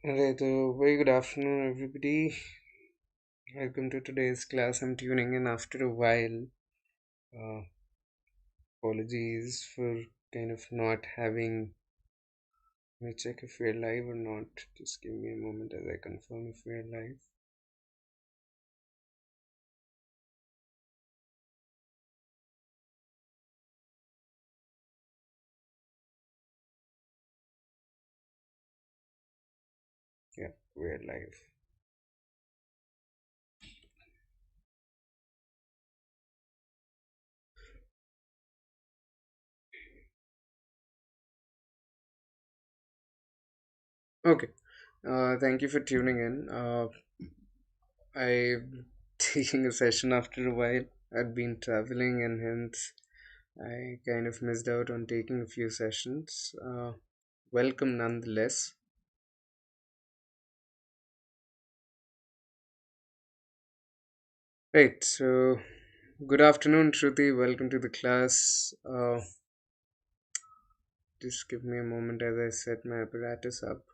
Alright, very good afternoon, everybody. Welcome to today's class. I'm tuning in after a while. Uh, Apologies for kind of not having. Let me check if we're live or not. Just give me a moment as I confirm if we're live. Yeah, we're live. Okay. Thank you for tuning in. I'm taking a session after a while. I'd been traveling and hence I kind of missed out on taking a few sessions. Welcome nonetheless. Right, so good afternoon, Shruti. Welcome to the class. Just give me a moment as I set my apparatus up.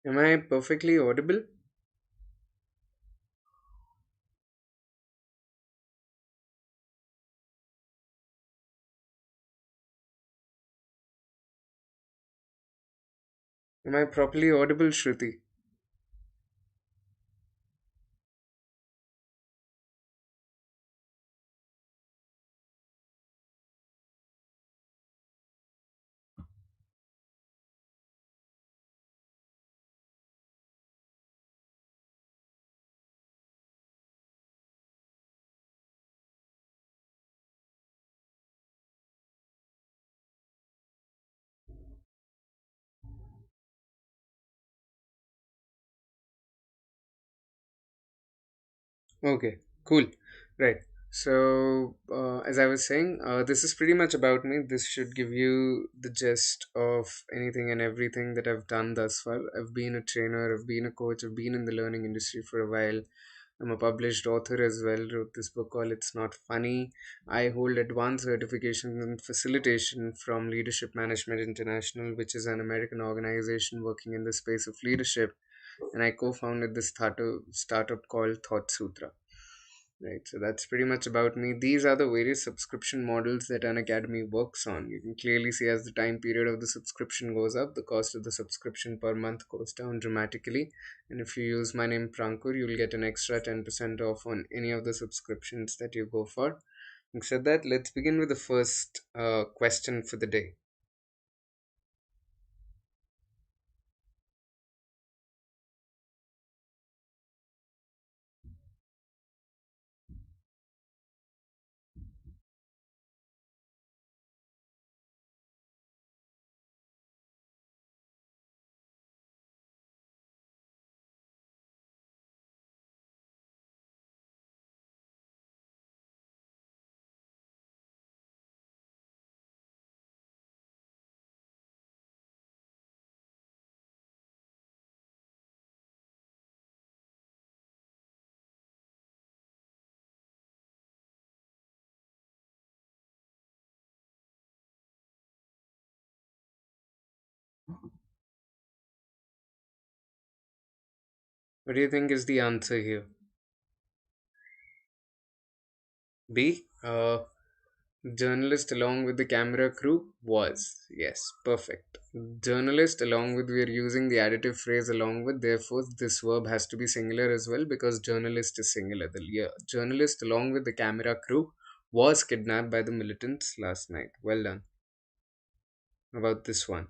Am I perfectly audible? Am I properly audible, Shruti? Okay, cool. Right. So, as I was saying, this is pretty much about me. This should give you the gist of anything and everything that I've done thus far. I've been a trainer, I've been a coach, I've been in the learning industry for a while. I'm a published author as well, wrote this book called It's Not Funny. I hold advanced certification in facilitation from Leadership Management International, which is an American organization working in the space of leadership. And I co founded this startup called Thought Sutra. Right, so that's pretty much about me. These are the various subscription models that Unacademy works on. You can clearly see as the time period of the subscription goes up, the cost of the subscription per month goes down dramatically. And if you use my name Prankur, you'll get an extra 10% off on any of the subscriptions that you go for. Having said that, let's begin with the first question for the day. What do you think is the answer here? B. Journalist along with the camera crew was. Yes, perfect. Journalist along with, we are using the additive phrase along with, therefore, this verb has to be singular as well because journalist is singular. The journalist along with the camera crew was kidnapped by the militants last night. Well done. About this one.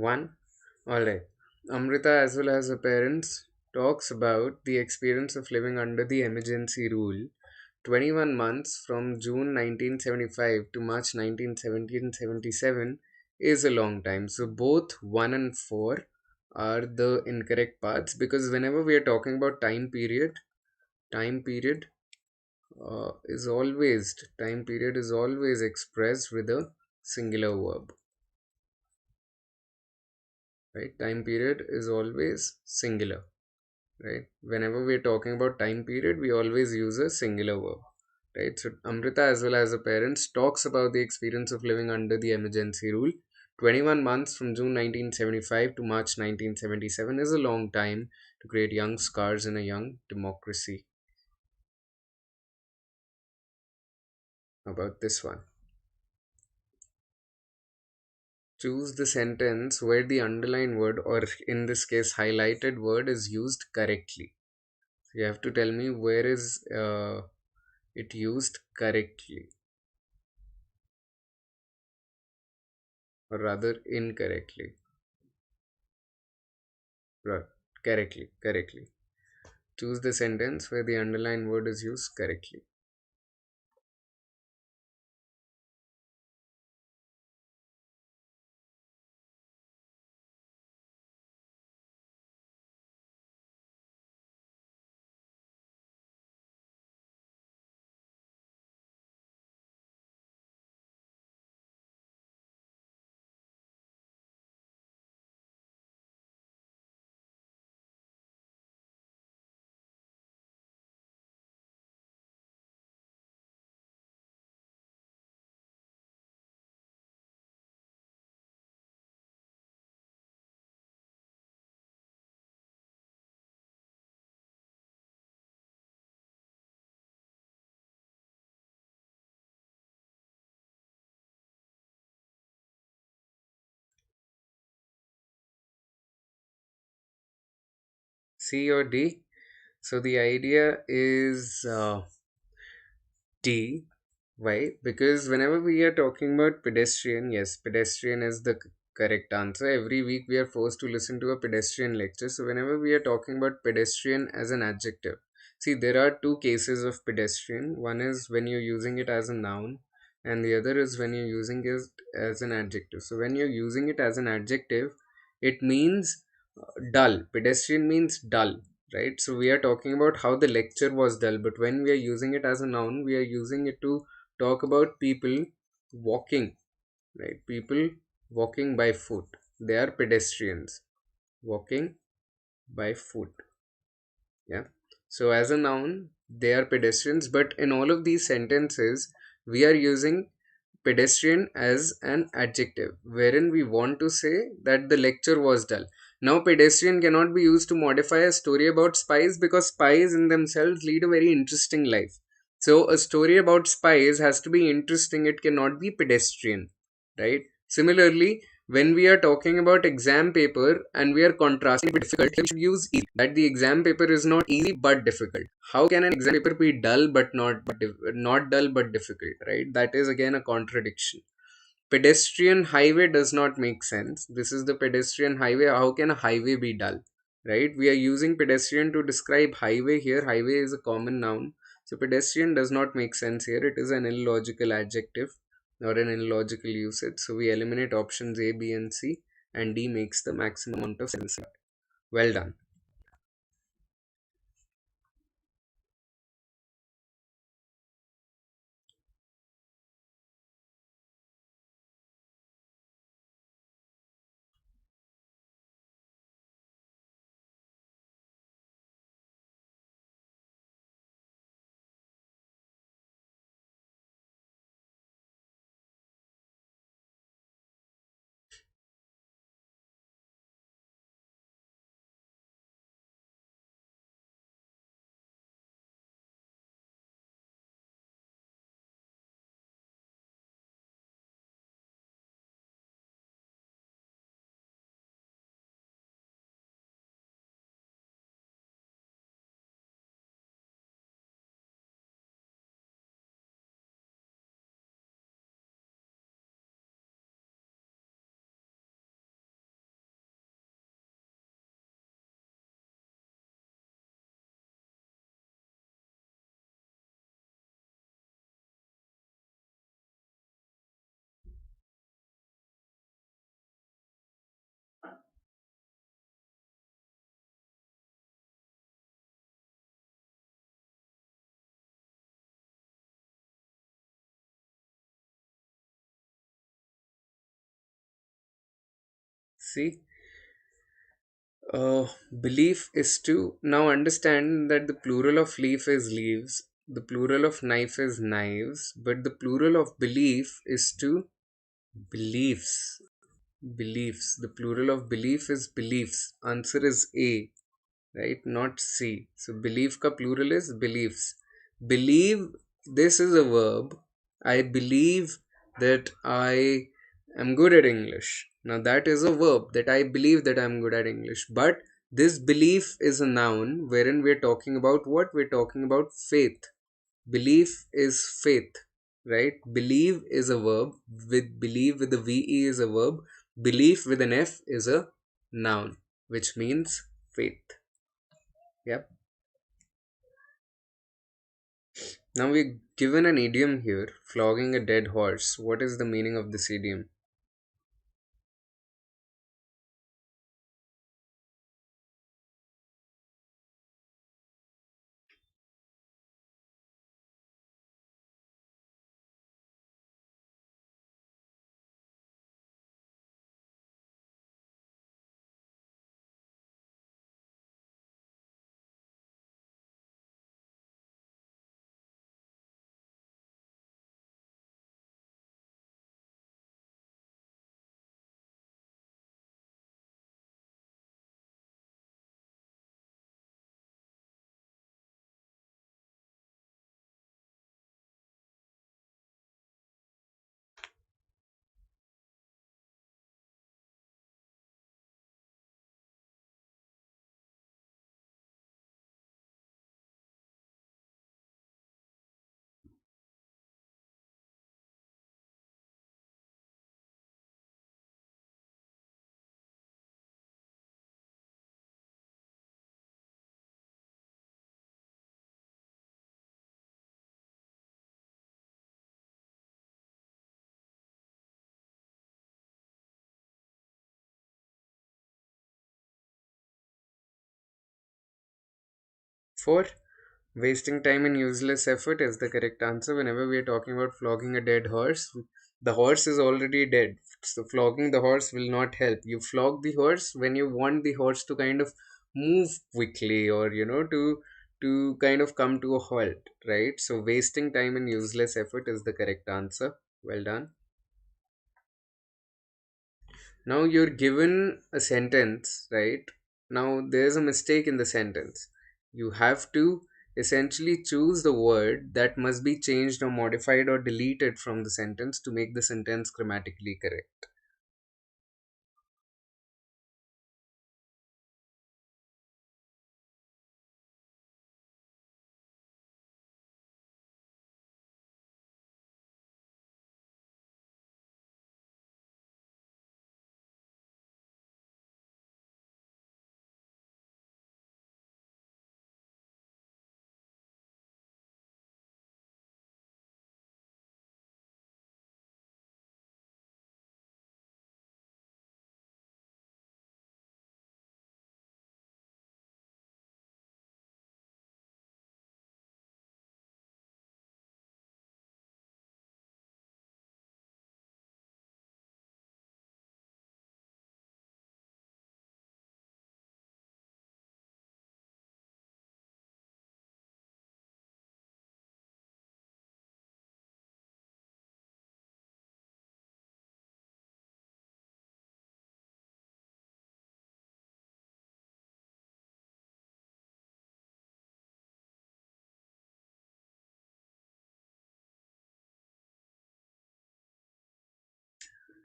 One. Alright. Amrita, as well as her parents, talks about the experience of living under the emergency rule. 21 months from June 1975 to March 1977 is a long time. So both 1 and 4 are the incorrect parts, because whenever we are talking about time period time period is always expressed with a singular verb, right? Time period is always singular, right? Whenever we're talking about time period, we always use a singular verb, right? So Amrita, as well as her parents, talks about the experience of living under the emergency rule. 21 months from June 1975 to March 1977 is a long time to create young scars in a young democracy. About this one, choose the sentence where the underlined word, or in this case highlighted word, is used correctly. You have to tell me where is it used correctly, or rather incorrectly. Right. Correctly. Choose the sentence where the underlined word is used correctly. C or D? So the idea is D. Why? Because whenever we are talking about pedestrian, yes, pedestrian is the correct answer. Every week we are forced to listen to a pedestrian lecture. So whenever we are talking about pedestrian as an adjective, see, there are two cases of pedestrian. One is when you're using it as a noun, and the other is when you're using it as an adjective. So when you're using it as an adjective, it means dull. Pedestrian means dull, right? So we are talking about how the lecture was dull, but when we are using it as a noun, we are using it to talk about people walking, right? People walking by foot. They are pedestrians walking by foot. Yeah. So as a noun, they are pedestrians, but in all of these sentences, we are using pedestrian as an adjective, wherein we want to say that the lecture was dull. Now, pedestrian cannot be used to modify a story about spies, because spies in themselves lead a very interesting life. So, a story about spies has to be interesting, it cannot be pedestrian, right? Similarly, when we are talking about exam paper and we are contrasting it with difficult, we should use easy. That the exam paper is not easy but difficult. How can an exam paper be dull but not dull but difficult, right? That is again a contradiction. Pedestrian highway does not make sense. This is the pedestrian highway. How can a highway be dull, right? We are using pedestrian to describe highway here. Highway is a common noun. So pedestrian does not make sense here. It is an illogical adjective or an illogical usage. So we eliminate options A, B, and C, and D makes the maximum amount of sense. Well done. See, uh, belief is to now understand that the plural of leaf is leaves, the plural of knife is knives, but the plural of belief is to beliefs. Beliefs. The plural of belief is beliefs. Answer is A, right? Not C. So belief ka plural is beliefs. Believe, this is a verb. I believe that I am good at English. Now that is a verb, that I believe that I am good at English. But this belief is a noun wherein we're talking about what? We're talking about faith. Belief is faith, right? Believe is a verb. With believe with the VE is a verb. Belief with an F is a noun, which means faith. Yep. Now we're given an idiom here, flogging a dead horse. What is the meaning of this idiom? For wasting time and useless effort is the correct answer. Whenever we are talking about flogging a dead horse, the horse is already dead. So flogging the horse will not help. You flog the horse when you want the horse to kind of move quickly, or to kind of come to a halt, right? So wasting time and useless effort is the correct answer. Well done. Now you're given a sentence, right? Now there's a mistake in the sentence. You have to essentially choose the word that must be changed or modified or deleted from the sentence to make the sentence grammatically correct.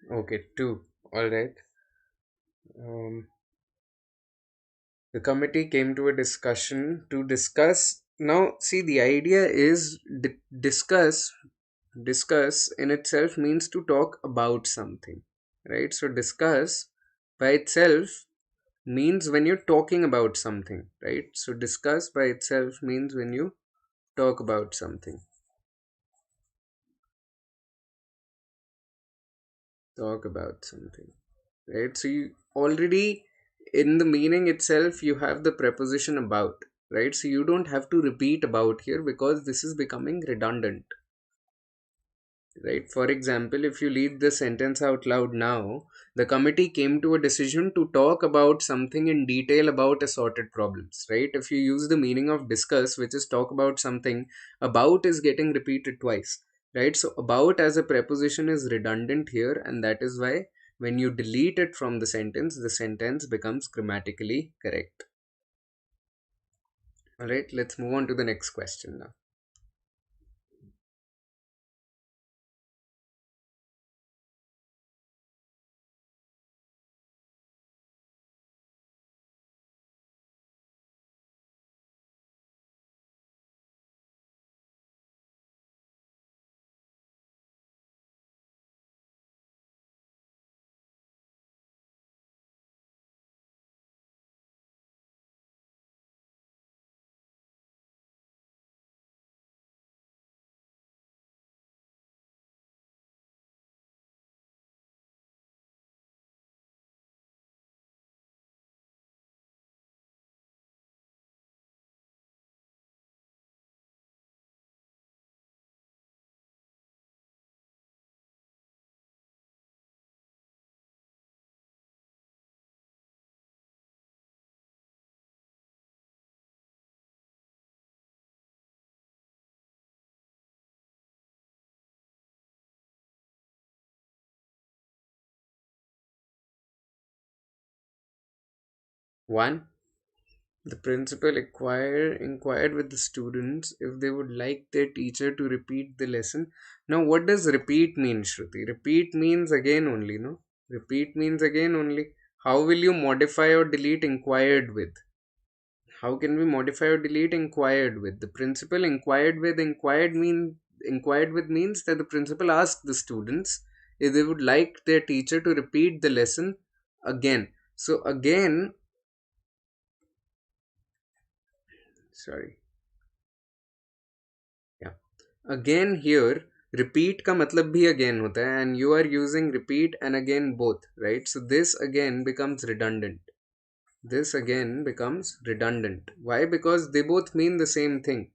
Okay, two. All right. Um, the committee came to a discussion to discuss. Now, see, the idea is discuss. Discuss in itself means to talk about something, right? So discuss by itself means when you're talking about something, right? So discuss by itself means when you talk about something. Talk about something, right? So you already, in the meaning itself, you have the preposition about, right? So you don't have to repeat about here because this is becoming redundant. right? For example, if you read the sentence out loud now, the committee came to a decision to talk about something in detail about assorted problems, right? If you use the meaning of discuss, which is talk about something, about is getting repeated twice, right? So about as a preposition is redundant here, and that is why when you delete it from the sentence becomes grammatically correct. All right, let's move on to the next question now. One, the principal inquired with the students if they would like their teacher to repeat the lesson. Now, what does repeat mean, Shruti? Repeat means again only, no? Repeat means again only. How will you modify or delete inquired with? How can we modify or delete inquired with? The principal inquired with, inquired with means that the principal asked the students if they would like their teacher to repeat the lesson again. So again, sorry. Yeah. Again here, repeat का मतलब भी again होता है, and you are using repeat and again both, right? So this again becomes redundant. This again becomes redundant. Why? Because they both mean the same thing.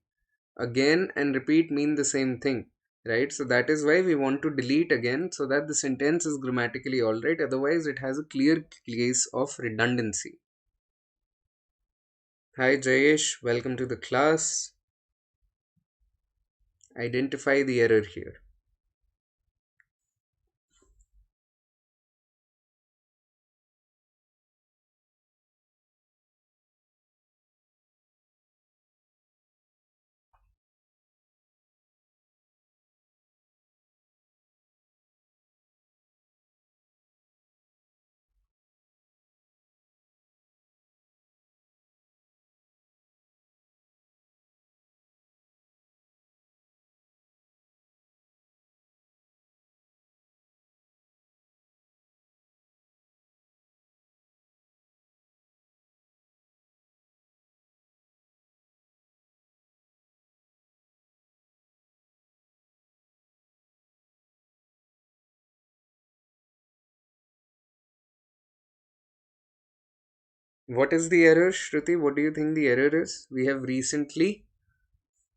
Again and repeat mean the same thing, right? So that is why we want to delete again so that the sentence is grammatically alright. Otherwise, it has a clear case of redundancy. Hi Jayesh, welcome to the class. Identify the error here. What is the error, Shruti? What do you think the error is? We have recently,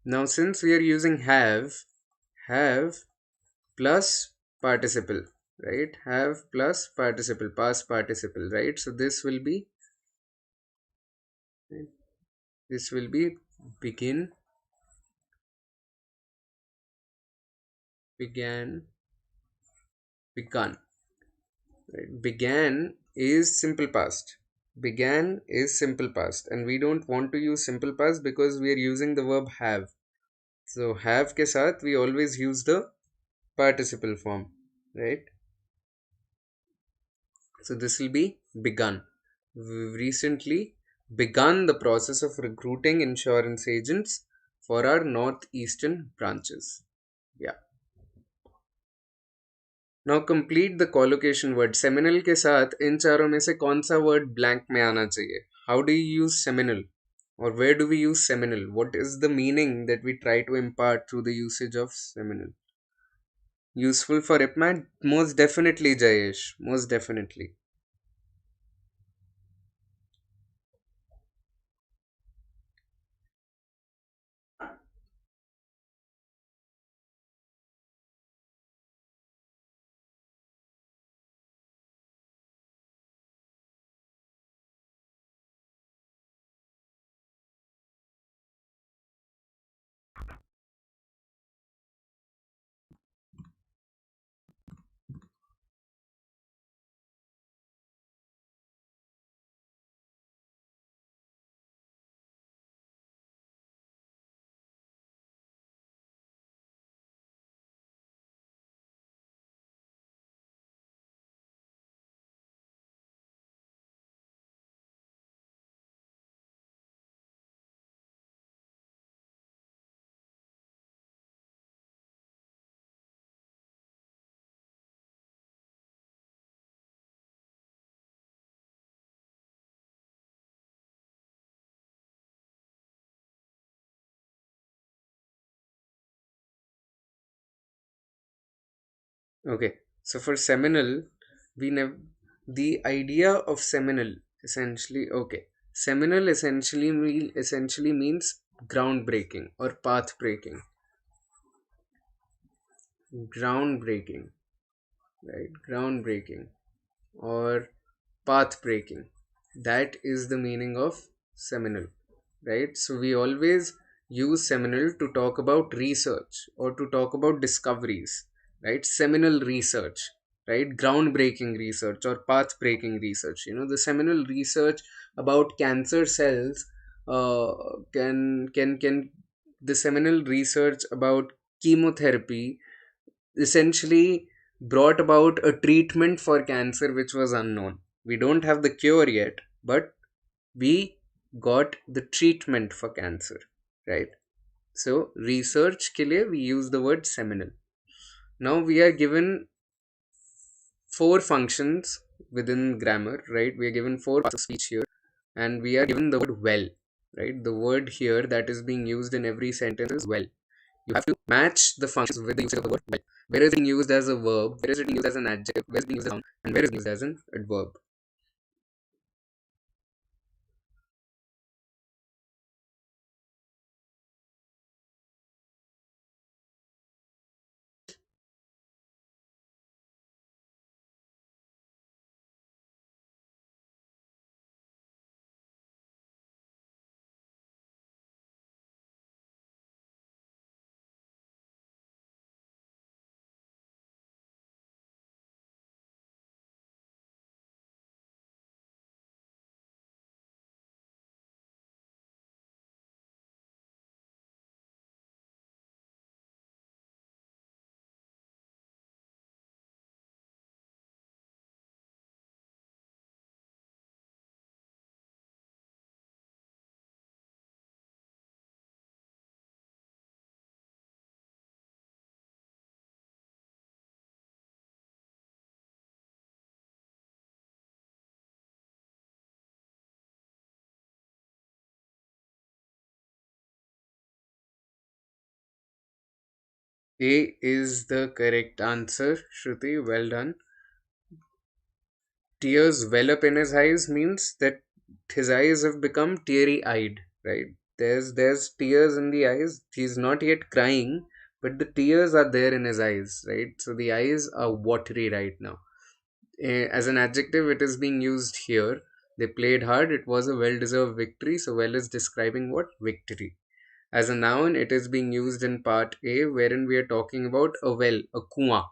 now since we are using have plus participle, right? Have plus participle, past participle, right? So this will be begin, began, begun, right? Began is simple past. Began is simple past, and we don't want to use simple past because we are using the verb have. So have के साथ we always use the participle form, right? So this will be begun. We've recently begun the process of recruiting insurance agents for our northeastern branches. Yeah. Now complete the collocation word. Seminal के साथ इन चारों में से कौन सा word blank में आना चाहिए? How do you use seminal? Or where do we use seminal? What is the meaning that we try to impart through the usage of seminal? Useful for IPMAT? Most definitely, Jayesh. Most definitely. Okay. So for seminal, we never the idea of seminal essentially. Okay, seminal essentially means groundbreaking or path breaking. Groundbreaking, right? Groundbreaking or path breaking. That is the meaning of seminal, right? So we always use seminal to talk about research or to talk about discoveries, right? Seminal research, right? Groundbreaking research or path breaking research. The seminal research about cancer cells uh, can the seminal research about chemotherapy essentially brought about a treatment for cancer which was unknown. We don't have the cure yet, but we got the treatment for cancer, right? So, research के लिए we use the word seminal. Now we are given four functions within grammar, right? We are given four parts of speech here, and we are given the word well, right? The word here that is being used in every sentence is well. You have to match the functions with the usage of the word well. Where is it being used as a verb? Where is it being used as an adjective? Where is it being used as a noun? And where is it being used as an adverb? A is the correct answer, Shruti. Well done. Tears well up in his eyes means that his eyes have become teary eyed, right? There's tears in the eyes. He's not yet crying, but the tears are there in his eyes, right? So the eyes are watery right now. As an adjective, it is being used here. They played hard. It was a well deserved victory. So well is describing what? Victory. As a noun, it is being used in part A, wherein we are talking about a well, a kuwa,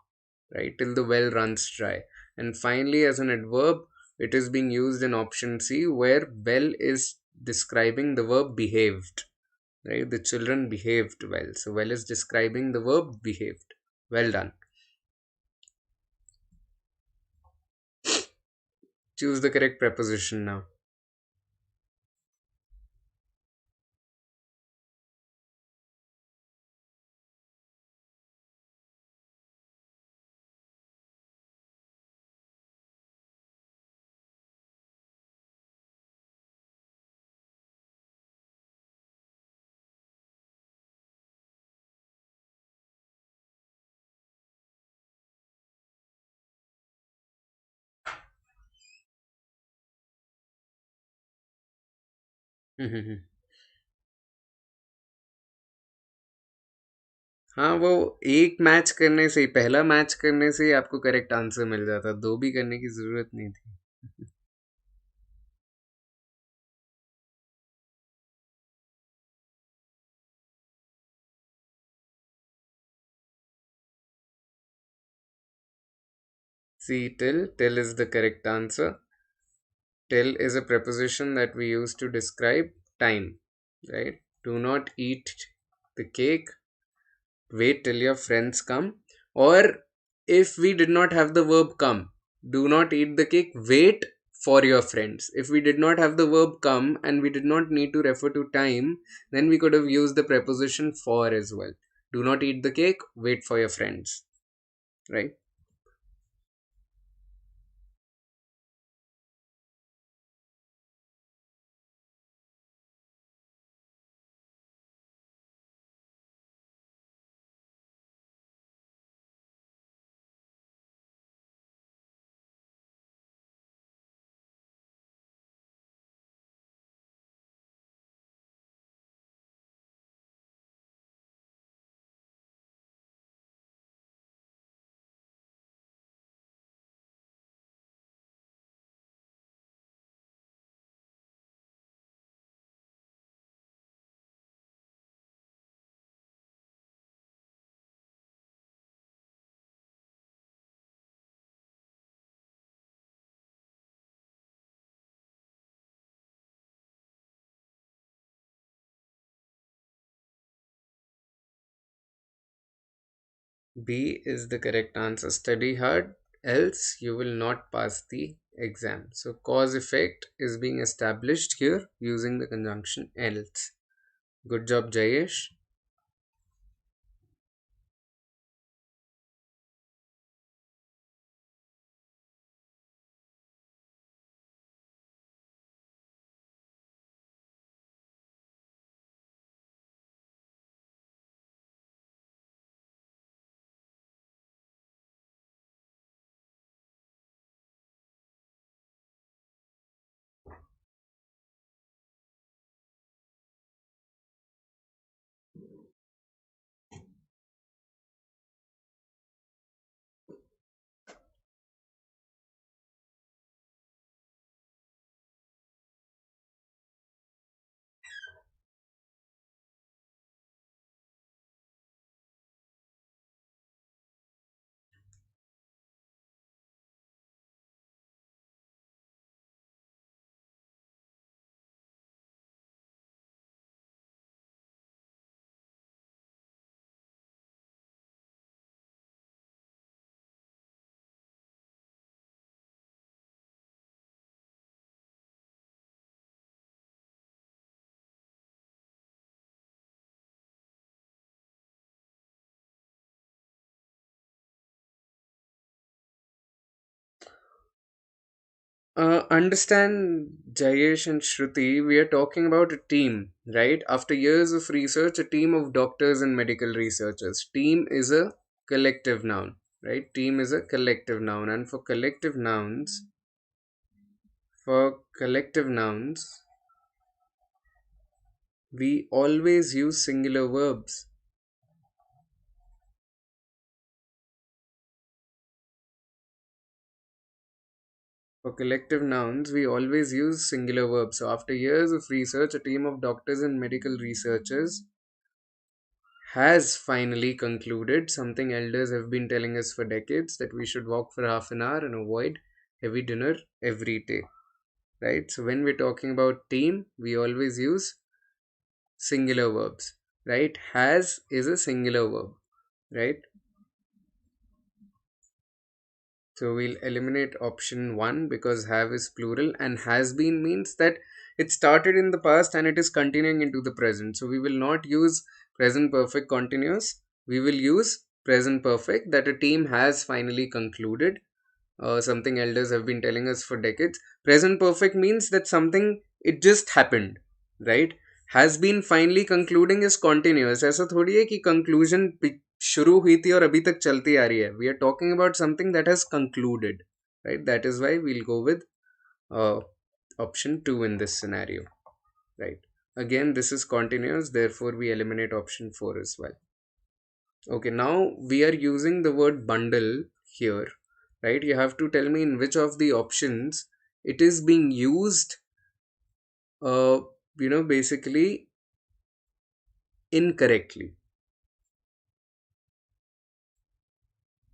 right, till the well runs dry. And finally, as an adverb, it is being used in option C, where well is describing the verb behaved, right? The children behaved well. So, well is describing the verb behaved. Well done. Choose the correct preposition now. हाँ, वो एक match करने से ही, पहला match करने से ही आपको correct answer मिल जाता, दो भी करने की जरूरत नहीं थी. See, till is the correct answer. Till is a preposition that we use to describe time, right? Do not eat the cake, wait till your friends come. Or if we did not have the verb come, do not eat the cake, wait for your friends. If we did not have the verb come and we did not need to refer to time, then we could have used the preposition for as well. Do not eat the cake, wait for your friends, right? B is the correct answer. Study hard, else you will not pass the exam. So cause effect is being established here using the conjunction else. Good job, Jayesh. Understand, Jayesh and Shruti, we are talking about a team, right? After years of research, a team of doctors and medical researchers. Team is a collective noun, right? Team is a collective noun, and for collective nouns, we always use singular verbs. For collective nouns, we always use singular verbs. So, after years of research, a team of doctors and medical researchers has finally concluded something elders have been telling us for decades, that we should walk for half an hour and avoid heavy dinner every day. Right? So, when we're talking about team, we always use singular verbs. Right? Has is a singular verb. Right? So we'll eliminate option 1 because have is plural, and has been means that it started in the past and it is continuing into the present. So we will not use present perfect continuous. We will use present perfect, that a team has finally concluded something elders have been telling us for decades. Present perfect means that something, it just happened, right? Has been finally concluding is continuous. ऐसा थोड़ी है कि conclusion शुरू हुई थी और अभी तक चलती आ रही है. We are talking about something that has concluded, right? That is why we'll go with uh, option 2 in this scenario, right? Again, this is continuous, therefore we eliminate option 4 as well. Okay, now we are using the word bundle here, right? You have to tell me in which of the options it is being used, uh, basically incorrectly.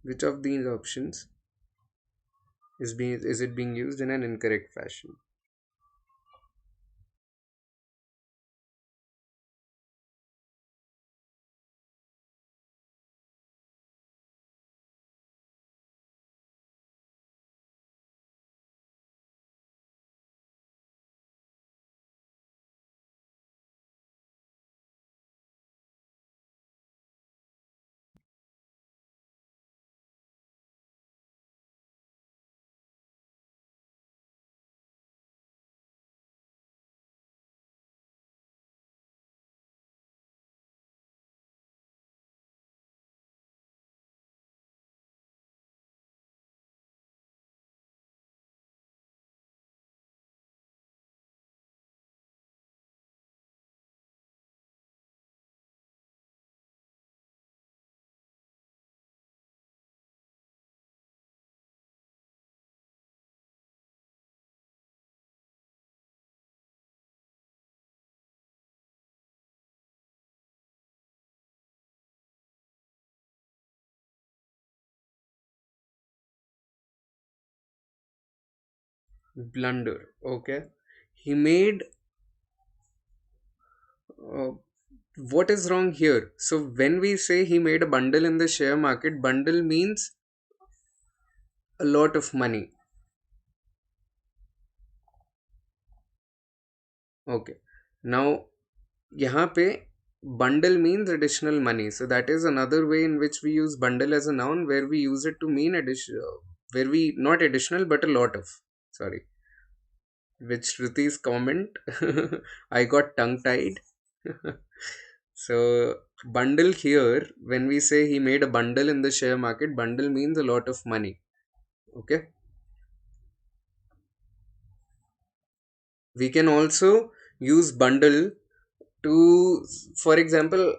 Which of these options is it being used in an incorrect fashion? Blunder. Okay. He made uh, what is wrong here? So when we say he made a bundle in the share market, bundle means a lot of money. Okay. Now यहाँ पे bundle means additional money. So that is another way in which we use bundle as a noun, where we use it to mean additional, where we not additional but a lot of. Sorry. With Shruti's comment, I got tongue tied. So bundle here, when we say he made a bundle in the share market, bundle means a lot of money. Okay. We can also use bundle to, for example,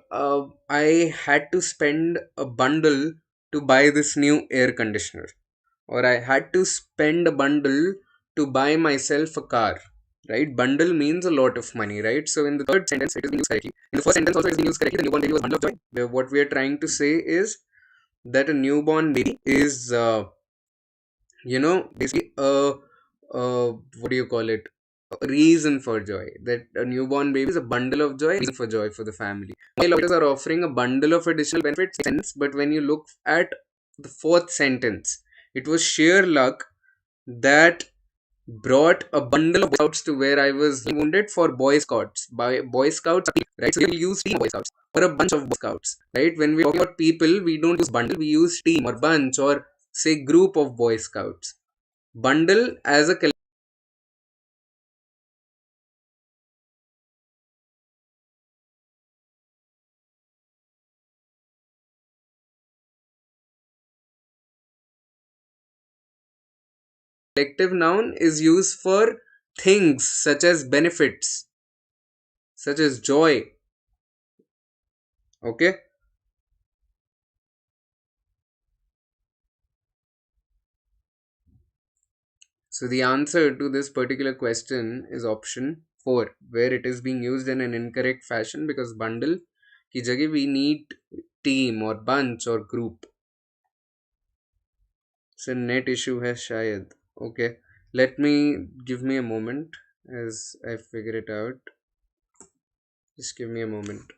I had to spend a bundle to buy this new air conditioner, or I had to spend a bundle to buy myself a car, right? Bundle means a lot of money, right? So in the third sentence it is being used correctly, in the first sentence also it is being used correctly. The newborn baby was a bundle of joy. What we are trying to say is that a newborn baby is basically what do you call it, a reason for joy. That a newborn baby is a bundle of joy, reason for joy for the family. While others are offering a bundle of additional benefits, but when you look at the fourth sentence, it was sheer luck that brought a bundle of Boy Scouts to where I was wounded for Boy Scouts. By Boy Scouts, right? So you'll use team of Boy Scouts or a bunch of Boy Scouts, right? When we talk about people, we don't use bundle, we use team or bunch or say group of Boy Scouts. Bundle as a collective noun is used for things such as benefits, such as joy. Okay. So the answer to this particular question is option 4, where it is being used in an incorrect fashion, because bundle ki jagah we need team or bunch or group. So net issue hai shayad. Okay. Give me a moment as I figure it out. Just give me a moment.